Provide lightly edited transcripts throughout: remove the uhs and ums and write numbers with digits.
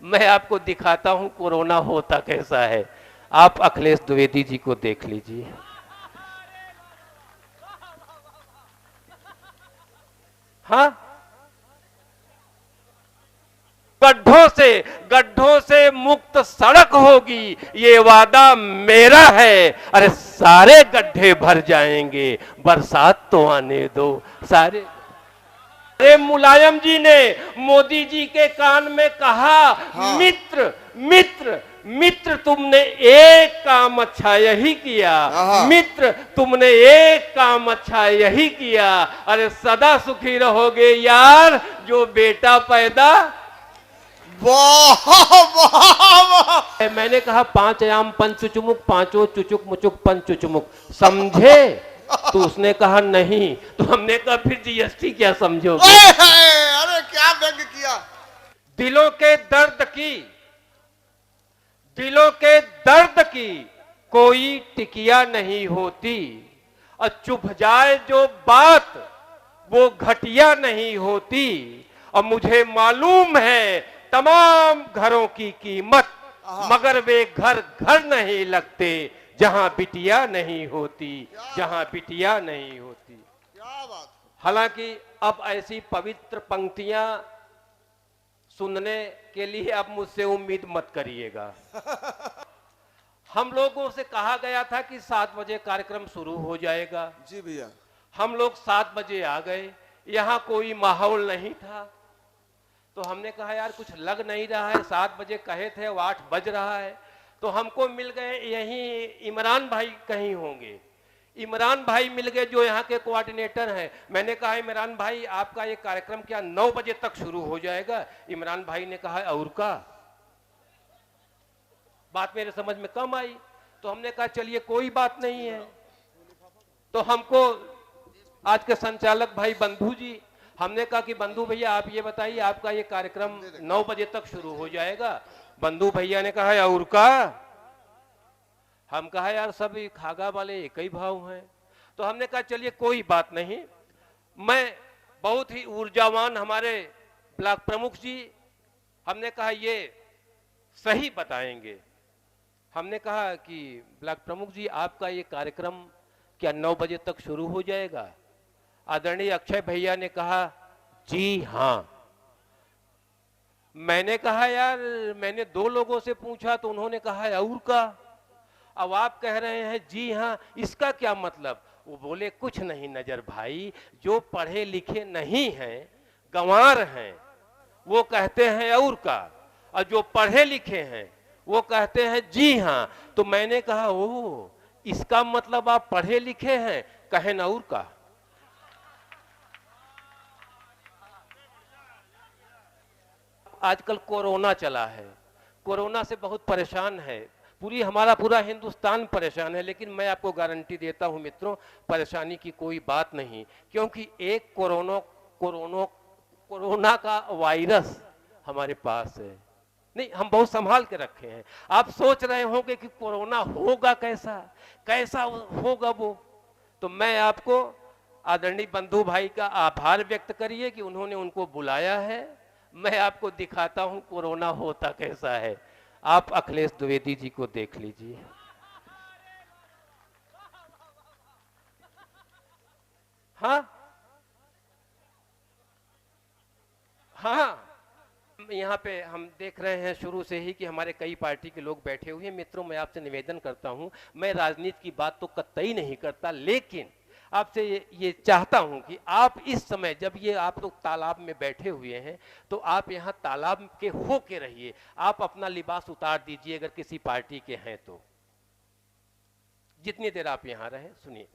मैं आपको दिखाता हूं कोरोना होता कैसा है। आप अखिलेश द्विवेदी जी को देख लीजिए। हाँ, गड्ढों से मुक्त सड़क होगी, ये वादा मेरा है। अरे सारे गड्ढे भर जाएंगे, बरसात तो आने दो सारे। अरे मुलायम जी ने मोदी जी के कान में कहा, हाँ मित्र मित्र मित्र तुमने एक काम अच्छा यही किया, हाँ मित्र तुमने एक काम अच्छा यही किया। अरे सदा सुखी रहोगे यार, जो बेटा पैदा। वाह वाह। मैंने कहा 5 आयाम पंच चुचुमुक, पांचों चुचुक मुचुक पंच चुचुमुक, समझे? तो उसने कहा नहीं। तो हमने कहा फिर जीएसटी क्या समझोगे? अरे क्या व्यंग किया। दिलों के दर्द की, दिलों के दर्द की कोई टिकिया नहीं होती, और चुभ जाए जो बात वो घटिया नहीं होती। और मुझे मालूम है तमाम घरों की कीमत, मगर वे घर घर नहीं लगते जहां बिटिया नहीं होती, जहां बिटिया नहीं होती। क्या बात। हालांकि अब ऐसी पवित्र पंक्तियां सुनने के लिए अब मुझसे उम्मीद मत करिएगा। हम लोगों से कहा गया था कि 7 बजे कार्यक्रम शुरू हो जाएगा। जी भैया। हम लोग 7 बजे आ गए, यहां कोई माहौल नहीं था। तो हमने कहा यार कुछ लग नहीं रहा है, 7 बजे कहे थे, 8 बज रहा है। तो हमको मिल गए यहीं इमरान भाई कहीं होंगे। इमरान भाई मिल गए जो यहाँ के कोऑर्डिनेटर हैं। मैंने कहा इमरान भाई आपका ये कार्यक्रम क्या 9 बजे तक शुरू हो जाएगा? इमरान भाई ने कहा और का बात मेरे समझ में कम आई। तो हमने कहा चलिए कोई बात नहीं है। तो हमको आज के संचालक भाई बंधु जी, हमने कहा कि बंधु भैया आप ये बताइए आपका ये कार्यक्रम 9 बजे तक शुरू हो जाएगा। बंधु भैया ने कहा और का। हम कहा यार सब खागा वाले एक ही भाव हैं। तो हमने कहा चलिए कोई बात नहीं। मैं बहुत ही ऊर्जावान हमारे ब्लॉक प्रमुख जी, हमने कहा ये सही बताएंगे। हमने कहा कि ब्लॉक प्रमुख जी आपका ये कार्यक्रम क्या 9 बजे तक शुरू हो जाएगा? आदरणीय अक्षय भैया ने कहा जी हां। मैंने कहा यार मैंने 2 लोगों से पूछा तो उन्होंने कहा और का। अब आप कह रहे हैं जी हां, इसका क्या मतलब? वो बोले कुछ नहीं नजर भाई, जो पढ़े लिखे नहीं हैं, गंवार हैं, वो कहते हैं और का, और जो पढ़े लिखे हैं वो कहते हैं जी हां। तो मैंने कहा ओ इसका मतलब आप पढ़े लिखे हैं, कहें न और का। आजकल कोरोना चला है, कोरोना से बहुत परेशान है, हमारा पूरा हिंदुस्तान परेशान है। लेकिन मैं आपको गारंटी देता हूं मित्रों, परेशानी की कोई बात नहीं, क्योंकि एक कोरोना का वायरस हमारे पास है। नहीं, हम बहुत संभाल के रखे हैं। आप सोच रहे होंगे कि कोरोना होगा कैसा, कैसा होगा वो। तो मैं आपको आदरणीय बंधु भाई का आभार व्यक्त करिए कि उन्होंने उनको बुलाया है। मैं आपको दिखाता हूं कोरोना होता कैसा है। आप अखिलेश द्विवेदी जी को देख लीजिए। हाँ हाँ, यहाँ पे हम देख रहे हैं शुरू से ही कि हमारे कई पार्टी के लोग बैठे हुए हैं। मित्रों मैं आपसे निवेदन करता हूं, मैं राजनीति की बात तो कतई नहीं करता, लेकिन आपसे ये चाहता हूं कि आप इस समय जब ये आप लोग तालाब में बैठे हुए हैं तो आप यहाँ तालाब के हो के रहिए। आप अपना लिबास उतार दीजिए अगर किसी पार्टी के हैं तो, जितनी देर आप यहाँ रहे। सुनिए,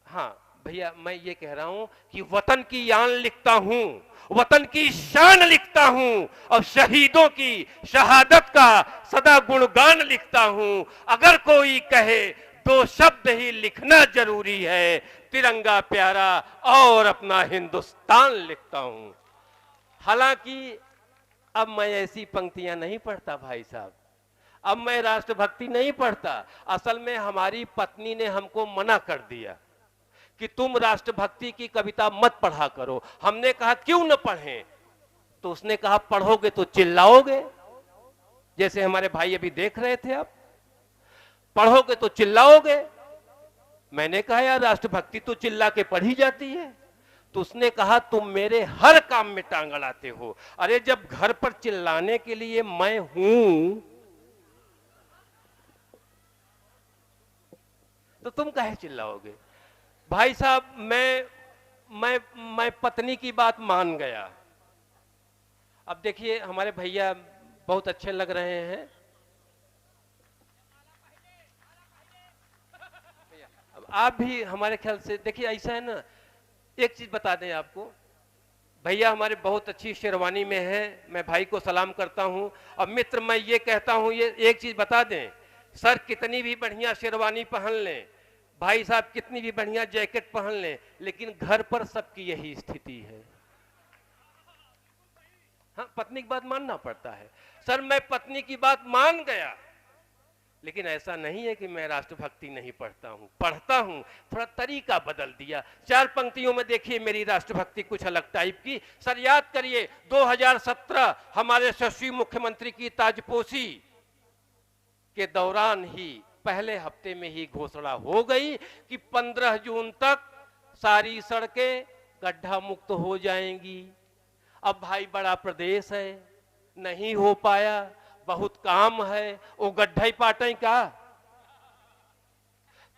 हाँ भैया मैं ये कह रहा हूं कि वतन की आन लिखता हूं, वतन की शान लिखता हूं, और शहीदों की शहादत का सदा गुणगान लिखता हूं। अगर कोई कहे 2 शब्द ही लिखना जरूरी है, तिरंगा प्यारा और अपना हिंदुस्तान लिखता हूं। हालांकि अब मैं ऐसी पंक्तियां नहीं पढ़ता भाई साहब, अब मैं राष्ट्रभक्ति नहीं पढ़ता। असल में हमारी पत्नी ने हमको मना कर दिया कि तुम राष्ट्रभक्ति की कविता मत पढ़ा करो। हमने कहा क्यों न पढ़ें? तो उसने कहा पढ़ोगे तो चिल्लाओगे, जैसे हमारे भाई अभी देख रहे थे आप, पढ़ोगे तो चिल्लाओगे। मैंने कहा यार राष्ट्रभक्ति तो चिल्ला के पढ़ी जाती है। तो उसने कहा तुम मेरे हर काम में टांग अड़ाते हो। अरे जब घर पर चिल्लाने के लिए मैं हूं तो तुम काहे चिल्लाओगे? भाई साहब मैं पत्नी की बात मान गया। अब देखिए हमारे भैया बहुत अच्छे लग रहे हैं। अब आप भी हमारे ख्याल से देखिए, ऐसा है ना, एक चीज बता दें आपको, भैया हमारे बहुत अच्छी शेरवानी में है, मैं भाई को सलाम करता हूं। अब मित्र मैं ये कहता हूं, ये एक चीज बता दें, सर कितनी भी बढ़िया शेरवानी पहन लें, भाई साहब कितनी भी बढ़िया जैकेट पहन लें, लेकिन घर पर सबकी यही स्थिति है। हाँ, पत्नी की बात मानना पड़ता है। सर मैं पत्नी की बात मान गया, लेकिन ऐसा नहीं है कि मैं राष्ट्रभक्ति नहीं पढ़ता हूं, पढ़ता हूं, थोड़ा तरीका बदल दिया। 4 पंक्तियों में देखिए मेरी राष्ट्रभक्ति कुछ अलग टाइप की। सर याद करिए 2017 हमारे यशस्वी मुख्यमंत्री की ताजपोशी के दौरान ही पहले हफ्ते में ही घोषणा हो गई कि 15 जून तक सारी सड़कें गड्ढा मुक्त हो जाएंगी। अब भाई बड़ा प्रदेश है, नहीं हो पाया, बहुत काम है, वो गड्ढा ही पाटे का।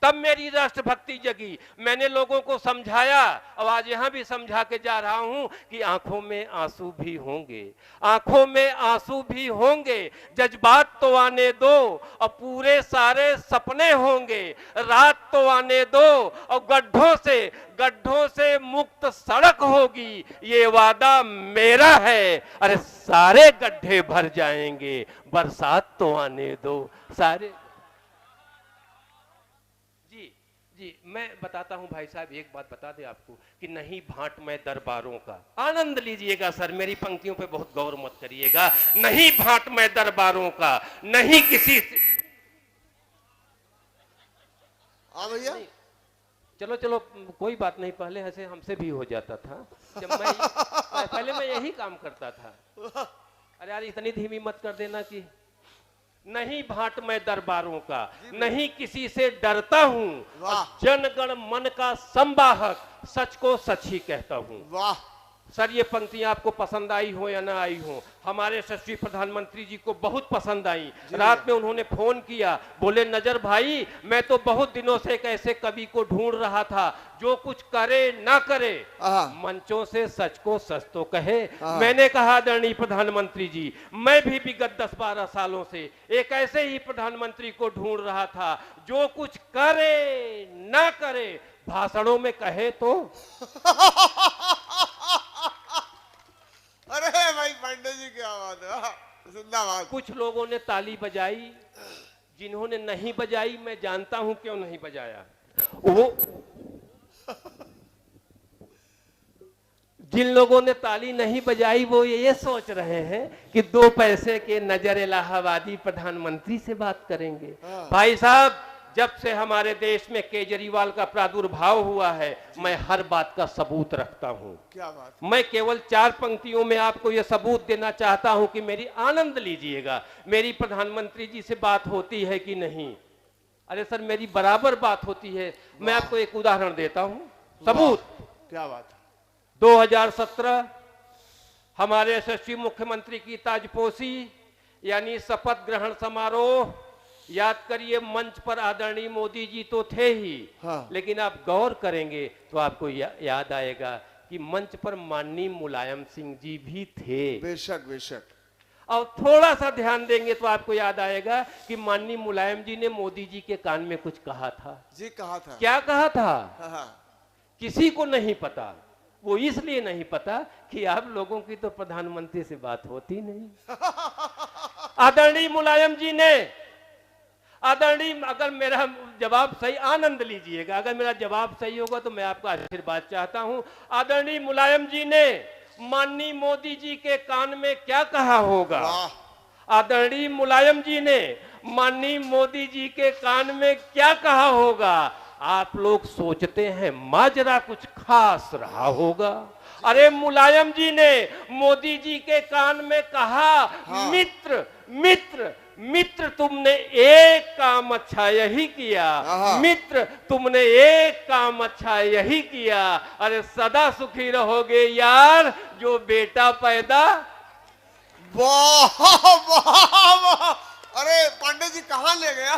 तब मेरी राष्ट्रभक्ति जगी, मैंने लोगों को समझाया, और आज यहां भी समझा के जा रहा हूं कि आंखों में आंसू भी होंगे, आंखों में आंसू भी होंगे, जज्बात तो आने दो और पूरे सारे सपने होंगे, रात तो आने दो और गड्ढों से मुक्त सड़क होगी, ये वादा मेरा है। अरे सारे गड्ढे भर जाएंगे, बरसात तो आने दो सारे। जी मैं बताता हूं भाई साहब, एक बात बता दे आपको कि नहीं भांट में दरबारों का, आनंद लीजिएगा सर, मेरी पंक्तियों पे बहुत गौर मत करिएगा। नहीं भांट में दरबारों का, नहीं किसी से। हाँ भैया, चलो चलो कोई बात नहीं, पहले ऐसे हमसे भी हो जाता था जब पहले मैं यही काम करता था। अरे यार इतनी धीमी मत कर देना कि नहीं भांट में दरबारों का, नहीं किसी से डरता हूं, जनगण मन का संवाहक, सच को सच ही कहता हूं। वाह सर ये पंक्तियां आपको पसंद आई हो या ना आई हो, हमारे यशस्वी प्रधानमंत्री जी को बहुत पसंद आई। रात में उन्होंने फोन किया, बोले नजर भाई मैं तो बहुत दिनों से एक ऐसे कवि को ढूंढ रहा था जो कुछ करे ना करे, मंचों से सच को सच तो कहे। मैंने कहा आदरणीय प्रधानमंत्री जी, मैं भी विगत 10-12 सालों से एक ऐसे ही प्रधानमंत्री को ढूंढ रहा था जो कुछ करे ना करे, भाषणों में कहे तो। अरे भाई पांडे जी क्या बात है, जिंदाबाद। कुछ लोगों ने ताली बजाई, जिन्होंने नहीं बजाई मैं जानता हूं क्यों नहीं बजाया। वो जिन लोगों ने ताली नहीं बजाई वो ये सोच रहे हैं कि 2 पैसे के नजर इलाहाबादी प्रधानमंत्री से बात करेंगे। भाई साहब जब से हमारे देश में केजरीवाल का प्रादुर्भाव हुआ है, मैं हर बात का सबूत रखता हूं। क्या बात? मैं केवल 4 पंक्तियों में आपको यह सबूत देना चाहता हूं कि मेरी आनंद लीजिएगा, मेरी प्रधानमंत्री जी से बात होती है कि नहीं। अरे सर मेरी बराबर बात होती है। मैं आपको एक उदाहरण देता हूं, सबूत। क्या बात? 2017 हमारे यशस्वी मुख्यमंत्री की ताजपोशी यानी शपथ ग्रहण समारोह, याद करिए मंच पर आदरणीय मोदी जी तो थे ही, लेकिन आप गौर करेंगे तो आपको याद आएगा कि मंच पर माननीय मुलायम सिंह जी भी थे। बेशक बेशक। और थोड़ा सा ध्यान देंगे तो आपको याद आएगा कि माननीय मुलायम जी ने मोदी जी के कान में कुछ कहा था। जी कहा था। क्या कहा था? किसी को नहीं पता। वो इसलिए नहीं पता कि आप लोगों की तो प्रधानमंत्री से बात होती नहीं। आदरणीय मुलायम जी ने, आदरणीय, अगर मेरा जवाब सही, आनंद लीजिएगा, अगर मेरा जवाब सही होगा तो मैं आपका आशीर्वाद चाहता हूं। आदरणीय मुलायम जी ने माननीय मोदी जी के कान में क्या कहा होगा? आदरणीय मुलायम जी ने माननीय मोदी जी के कान में क्या कहा होगा? आप लोग सोचते हैं माजरा कुछ खास रहा होगा। अरे मुलायम जी ने मोदी जी के कान में कहा, हाँ। मित्र मित्र मित्र तुमने एक काम अच्छा यही किया, हाँ। मित्र तुमने एक काम अच्छा यही किया, अरे सदा सुखी रहोगे यार जो बेटा पैदा। वाह वाह वाह, अरे पांडे जी कहाँ ले गया?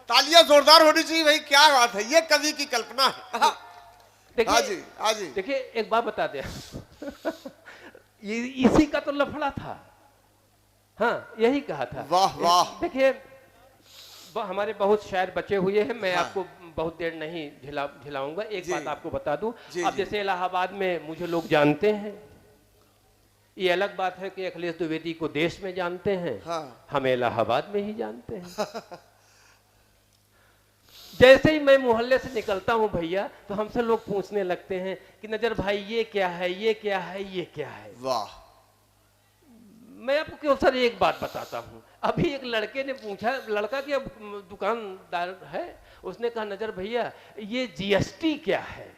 तालियां जोरदार होनी चाहिए भाई, क्या बात है, ये कवि की कल्पना है। हाँ जी, हाँ जी। देखिए एक बात बता दे ये इसी का तो लफड़ा था। हाँ यही कहा था। वाह वाह। देखिए हमारे बहुत शायर बचे हुए हैं, मैं हाँ। आपको बहुत देर नहीं झिलाऊंगा। एक जी। बात आपको बता दूं, जी, अब जी। जैसे इलाहाबाद में मुझे लोग जानते हैं, ये अलग बात है कि अखिलेश द्विवेदी को देश में जानते हैं, हाँ। हमें इलाहाबाद में ही जानते हैं। जैसे ही मैं मोहल्ले से निकलता हूं भैया, तो हमसे लोग पूछने लगते हैं कि नजर भाई ये क्या है, ये क्या है, ये क्या है। वाह। मैं आपको केवल सर एक बात बताता हूं। अभी एक लड़के ने पूछा, लड़का क्या दुकानदार है, उसने कहा नजर भैया ये जीएसटी क्या है।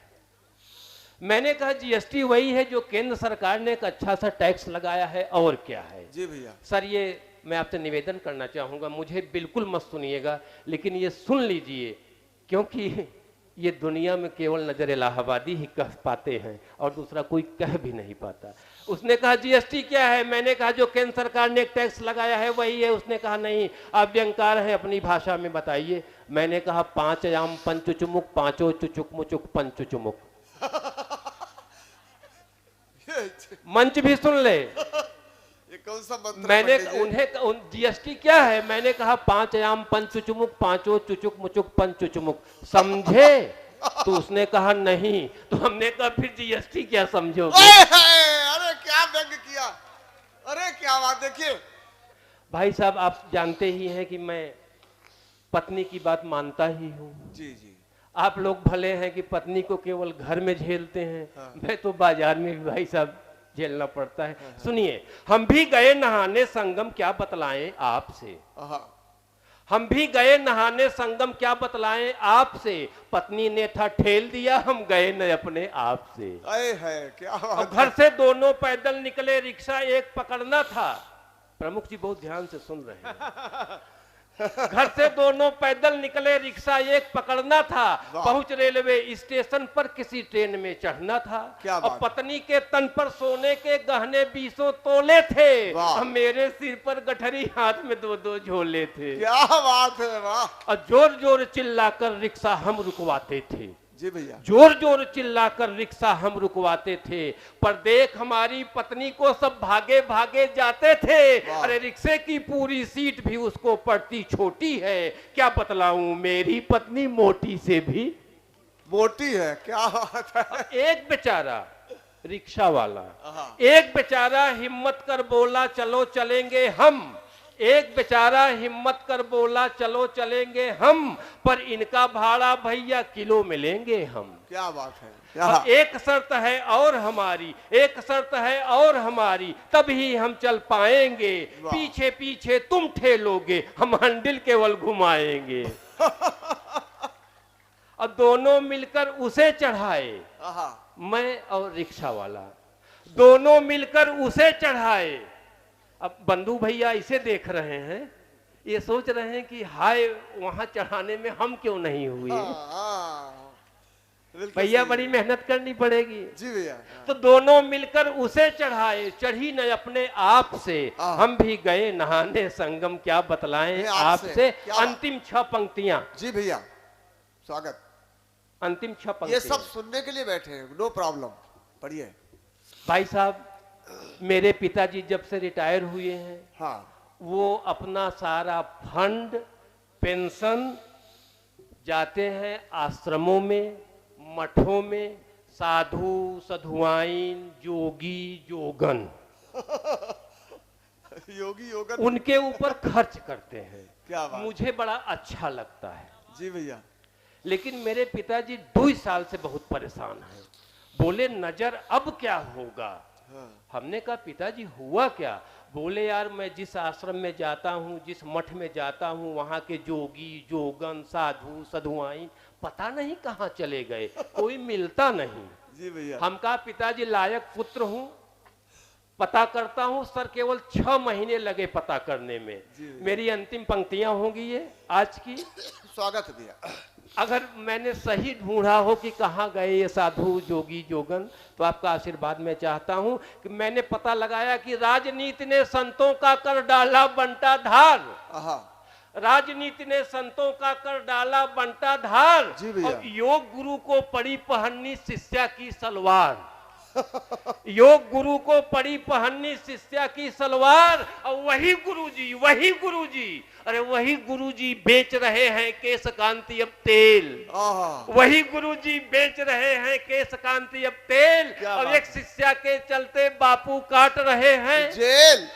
मैंने कहा जीएसटी वही है जो केंद्र सरकार ने एक अच्छा सा टैक्स लगाया है, और क्या है। जी भैया। सर ये मैं आपसे निवेदन करना चाहूंगा, मुझे बिल्कुल मत सुनिएगा, लेकिन ये सुन लीजिए, क्योंकि ये दुनिया में केवल नजर इलाहाबादी ही कह पाते हैं और दूसरा कोई कह भी नहीं पाता। उसने कहा जीएसटी क्या है, मैंने कहा जो केंद्र सरकार ने एक टैक्स लगाया है वही है। उसने कहा नहीं आप व्यंगकार हैं, अपनी भाषा में बताइए। मैंने कहा 5 आयाम पंचुचुमुक, पांचों चुचुक मुचुक पंचुचुमुक। मंच भी सुन ले। ये कौन सा मंत्र? मैंने पंडित जी? उन्हें जीएसटी क्या है, मैंने कहा 5 आयाम पंचुचुमुक, पांचों चुचुक मुचुक पंचुचुमुक, समझे? तो उसने कहा नहीं। तो हमने कहा फिर जीएसटी क्या समझोगे? अरे क्या व्यंग किया, अरे क्या बात। देखिए भाई साहब आप जानते ही हैं कि मैं पत्नी की बात मानता ही हूँ। जी जी। आप लोग भले हैं कि पत्नी को केवल घर में झेलते हैं, हाँ। मैं तो बाजार में भी भाई साहब झेलना पड़ता है। सुनिए, हम भी गए नहाने संगम क्या बतलाएं आपसे, हम भी गए नहाने संगम क्या बतलाएं आपसे, पत्नी ने था ठेल दिया हम गए न अपने आप से। अरे है क्या और बात। घर से दोनों पैदल निकले, रिक्शा एक पकड़ना था। प्रमुख जी बहुत ध्यान से सुन रहे हैं। घर से दोनों पैदल निकले, रिक्शा एक पकड़ना था। पहुंच रेलवे स्टेशन पर किसी ट्रेन में चढ़ना था। क्या और बात। पत्नी के तन पर सोने के गहने 20 तोले थे, वाह। और मेरे सिर पर गठरी, हाथ में 2-2 झोले थे। क्या बात है, वाह। और जोर जोर चिल्लाकर रिक्शा हम रुकवाते थे। जी भैया। जोर जोर चिल्लाकर रिक्शा हम रुकवाते थे, पर देख हमारी पत्नी को सब भागे भागे जाते थे। अरे रिक्शे की पूरी सीट भी उसको पड़ती छोटी है, क्या बतलाऊं मेरी पत्नी मोटी से भी मोटी है। क्या बात है। एक बेचारा रिक्शा वाला, एक बेचारा हिम्मत कर बोला चलो चलेंगे हम, एक बेचारा हिम्मत कर बोला चलो चलेंगे हम, पर इनका भाड़ा भैया किलो मिलेंगे हम। क्या बात है। और एक शर्त है और हमारी, एक शर्त है और हमारी, तभी हम चल पाएंगे, पीछे पीछे तुम ठेलोगे, हम हैंडल केवल घुमाएंगे। और दोनों मिलकर उसे चढ़ाए, मैं और रिक्शा वाला दोनों मिलकर उसे चढ़ाए। अब बंधु भैया इसे देख रहे हैं, ये सोच रहे हैं कि हाय वहां चढ़ाने में हम क्यों नहीं हुए। भैया बड़ी मेहनत करनी पड़ेगी। जी भैया। तो दोनों मिलकर उसे चढ़ाए, चढ़ी न अपने आप से, हम भी गए नहाने संगम क्या बतलाएं आपसे। अंतिम 6 पंक्तियां। जी भैया स्वागत। अंतिम 6 पंक्तियां। ये सब सुनने के लिए बैठे हैं, नो प्रॉब्लम, पढ़िए। भाई साहब मेरे पिताजी जब से रिटायर हुए हैं, हाँ। वो अपना सारा फंड पेंशन जाते हैं आश्रमों में, मठों में, साधु साधुआइन जोगी जोगन योगी योगन उनके ऊपर खर्च करते हैं। क्या बात। मुझे बड़ा अच्छा लगता है। जी भैया। लेकिन मेरे पिताजी 2 साल से बहुत परेशान हैं। बोले नजर अब क्या होगा। हमने कहा पिताजी हुआ क्या। बोले यार मैं जिस आश्रम में जाता हूँ, जिस मठ में जाता हूँ, वहाँ के जोगी जोगन साधु साधुआइन पता नहीं कहाँ चले गए, कोई मिलता नहीं। जी भैया। हम कहा पिताजी लायक पुत्र हूं, पता करता हूं। सर केवल 6 महीने लगे पता करने में। मेरी अंतिम पंक्तियां होंगी ये आज की। स्वागत दिया। अगर मैंने सही ढूंढा हो कि कहाँ गए ये साधु जोगी जोगन, तो आपका आशीर्वाद मैं चाहता हूं कि मैंने पता लगाया कि राजनीति ने संतों का कर डाला बंटा धार। आहा। राजनीति ने संतों का कर डाला बंटा धार। जी भैया। और योग गुरु को पड़ी पहननी शिष्या की सलवार। योग गुरु को पड़ी पहननी शिष्या की सलवार। और वही गुरुजी, अरे वही गुरुजी बेच रहे हैं केश कांति अब तेल। वही गुरुजी बेच रहे हैं केश कांति अब तेल। और एक शिष्या के चलते बापू काट रहे हैं जेल।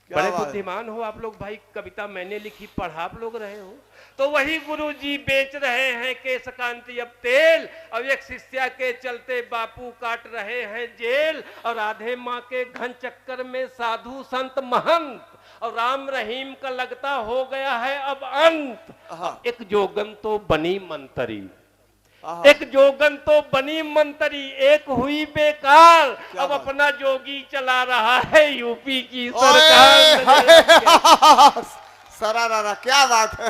बड़े बुद्धिमान हो आप लोग भाई, कविता मैंने लिखी, पढ़ा आप लोग रहे हो। तो वही गुरुजी बेच रहे हैं केश कांति अब तेल। और एक शिष्या के चलते बापू काट रहे हैं जेल। और राधे माँ के घन चक्कर में साधु संत महंत। और राम रहीम का लगता हो गया है अब अंत। एक जोगन तो बनी मंतरी, एक जोगन तो बनी मंतरी, एक हुई बेकार। अब अपना जोगी चला रहा है यूपी की सरकार। सरारा, क्या बात है।